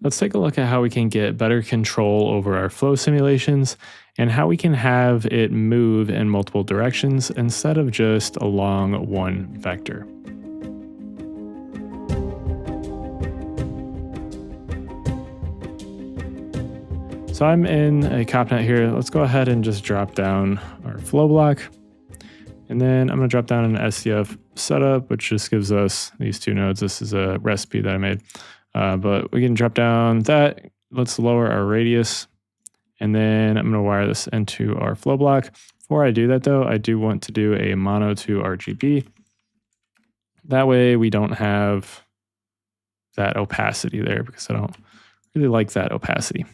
Let's take a look at how we can get better control over our flow simulations and how we can have it move in multiple directions instead of just along one vector. So I'm in a CopNet here. Let's go ahead and just drop down our flow block. And then I'm going to drop down an SDF setup, which just gives us these two nodes. This is a recipe that I made. But we can drop down that. Let's lower our radius. And then I'm going to wire this into our flow block. Before I do that, though, I do want to do a mono to RGB. That way we don't have that opacity there because I don't really like that opacity.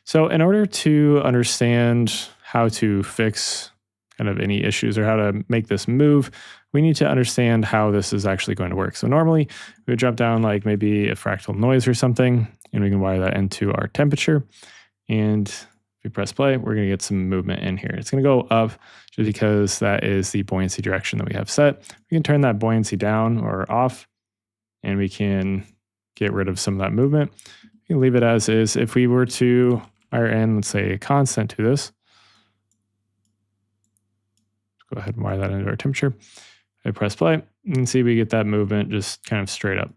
So in order to understand how to fix kind of any issues or how to make this move, we need to understand how this is actually going to work. So normally we would drop down like maybe a fractal noise or something, and we can wire that into our temperature. And if we press play, we're going to get some movement in here. It's going to go up just because that is the buoyancy direction that we have set. We can turn that buoyancy down or off, and we can get rid of some of that movement. We can leave it as is. If we were to wire in, let's say, a constant to this, go ahead and wire that into our temperature. If I press play, you can see we get that movement just kind of straight up.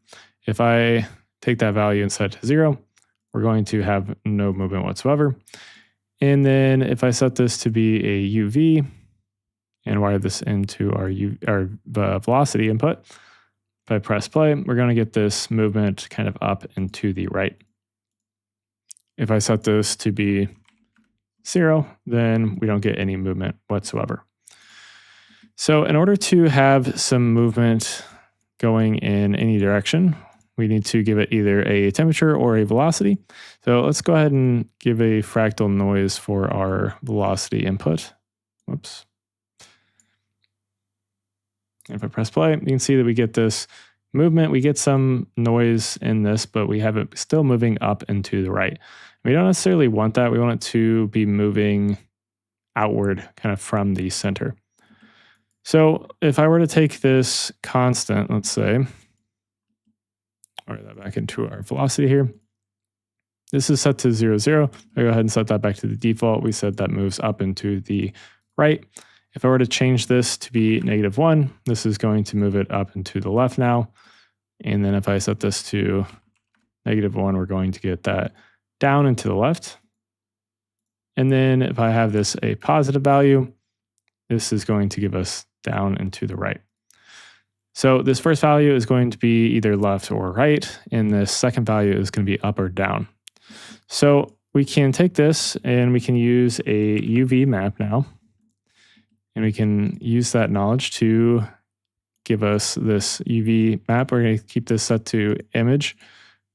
If I take that value and set it to 0, we're going to have no movement whatsoever. And then if I set this to be a UV and wire this into our velocity input, if I press play, we're going to get this movement kind of up and to the right. If I set this to be 0, then we don't get any movement whatsoever. So in order to have some movement going in any direction, we need to give it either a temperature or a velocity. So let's go ahead and give a fractal noise for our velocity input. Whoops. If I press play, you can see that we get this movement. We get some noise in this, but we have it still moving up and to the right. We don't necessarily want that. We want it to be moving outward kind of from the center. So if I were to take this constant, let's say, wire that back into our velocity here. This is set to 0, 0. I go ahead and set that back to the default. We said that moves up and to the right. If I were to change this to be -1, this is going to move it up and to the left now. And then if I set this to -1, we're going to get that down and to the left. And then if I have this a positive value, this is going to give us down and to the right. So this first value is going to be either left or right, and this second value is going to be up or down. So we can take this and we can use a UV map now, and we can use that knowledge to give us this UV map. We're going to keep this set to image,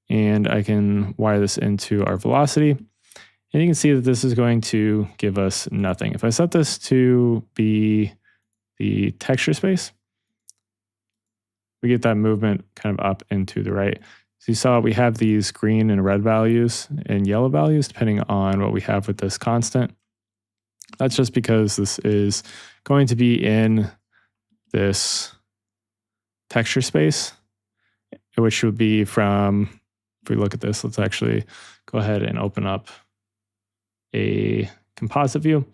and I can wire this into our velocity. And you can see that this is going to give us nothing. If I set this to be the texture space, we get that movement kind of up and to the right. So you saw we have these green and red values and yellow values depending on what we have with this constant. That's just because this is going to be in this texture space, which would be from, if we look at this, let's actually go ahead and open up a composite view.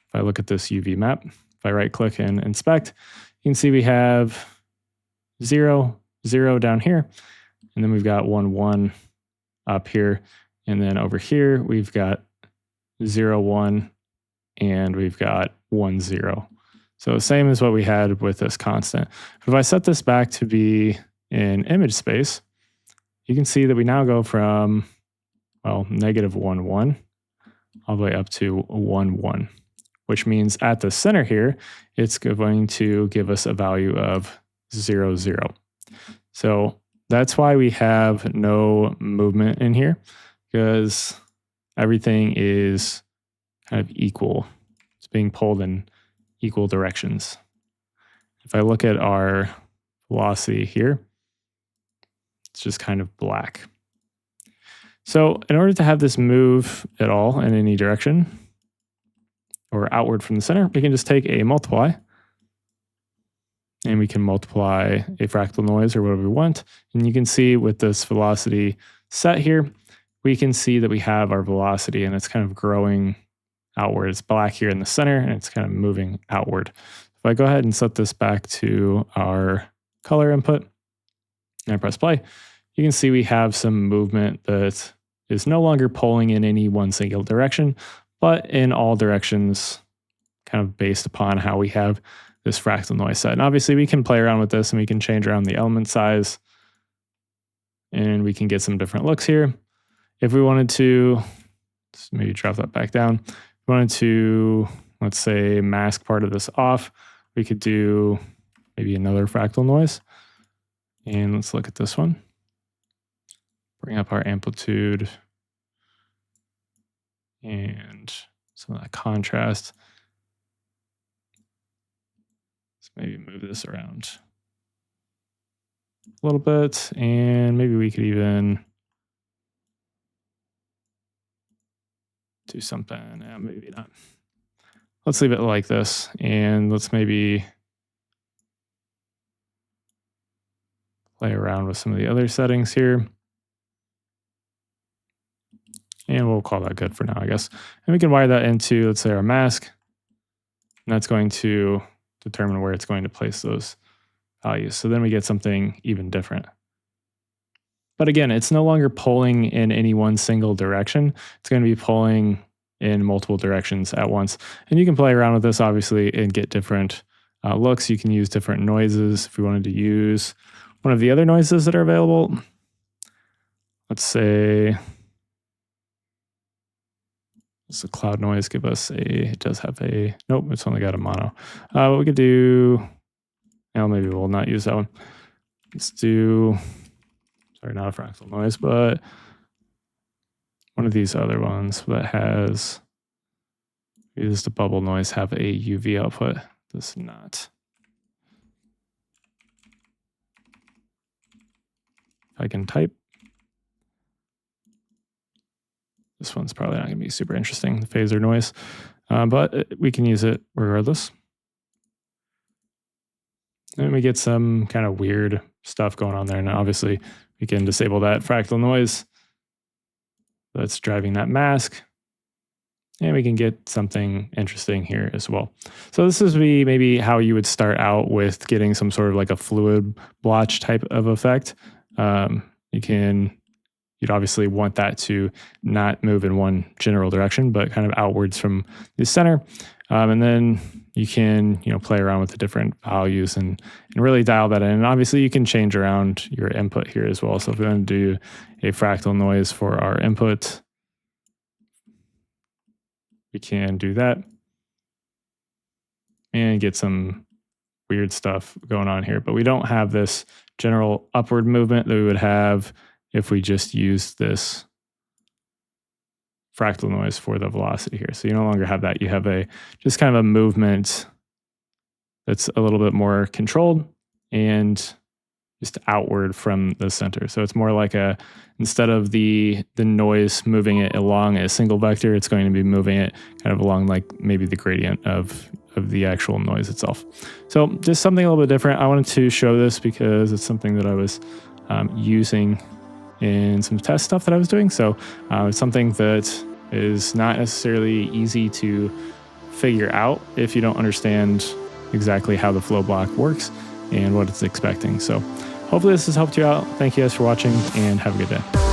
If I look at this UV map, if I right click and inspect, you can see we have 0, 0 down here, and then we've got 1, 1 up here, and then over here we've got 0, 1, and we've got 1, 0. So same as what we had with this constant. If I set this back to be in image space, you can see that we now go from, well, -1, 1, all the way up to 1, 1, which means at the center here, it's going to give us a value of 0, 0. So that's why we have no movement in here, because everything is kind of equal. It's being pulled in equal directions. If I look at our velocity here, it's just kind of black. So in order to have this move at all in any direction or outward from the center, we can just take a multiply, and we can multiply a fractal noise or whatever we want. And you can see with this velocity set here, we can see that we have our velocity and it's kind of growing outward. It's black here in the center and it's kind of moving outward. If I go ahead and set this back to our color input and I press play, you can see we have some movement that is no longer pulling in any one single direction, but in all directions, kind of based upon how we have this fractal noise set. And obviously we can play around with this and we can change around the element size and we can get some different looks here. If we wanted to, let's maybe drop that back down. If we wanted to, let's say, mask part of this off, we could do maybe another fractal noise. And let's look at this one. Bring up our amplitude and some of that contrast. Let's maybe move this around a little bit, and maybe we could even do something. Maybe not. Let's leave it like this, and let's maybe play around with some of the other settings here. And we'll call that good for now, I guess. And we can wire that into, let's say, our mask. And that's going to determine where it's going to place those values. So then we get something even different. But again, it's no longer pulling in any one single direction. It's going to be pulling in multiple directions at once. And you can play around with this, obviously, and get different looks. You can use different noises if we wanted to use one of the other noises that are available. Let's say, does the cloud noise give us it does have a, nope, it's only got a mono. What we could do, well, maybe we'll not use that one. Let's do, sorry, not a fractal noise, but one of these other ones that has, maybe does the bubble noise have a UV output? Does not. If I can type. This one's probably not going to be super interesting, the phaser noise, but we can use it regardless. And we get some kind of weird stuff going on there. And obviously, we can disable that fractal noise that's driving that mask. And we can get something interesting here as well. So this is maybe how you would start out with getting some sort of like a fluid blotch type of effect. You'd obviously want that to not move in one general direction, but kind of outwards from the center. And then you can, play around with the different values and really dial that in. And obviously you can change around your input here as well. So if we want to do a fractal noise for our input, we can do that and get some weird stuff going on here. But we don't have this general upward movement that we would have if we just use this fractal noise for the velocity here. So you no longer have that. You have just kind of a movement that's a little bit more controlled and just outward from the center. So it's more like instead of the noise moving it along a single vector, it's going to be moving it kind of along like maybe the gradient of the actual noise itself. So just something a little bit different. I wanted to show this because it's something that I was using in some test stuff that I was doing. So it's something that is not necessarily easy to figure out if you don't understand exactly how the flow block works and what it's expecting. So hopefully this has helped you out. Thank you guys for watching and have a good day.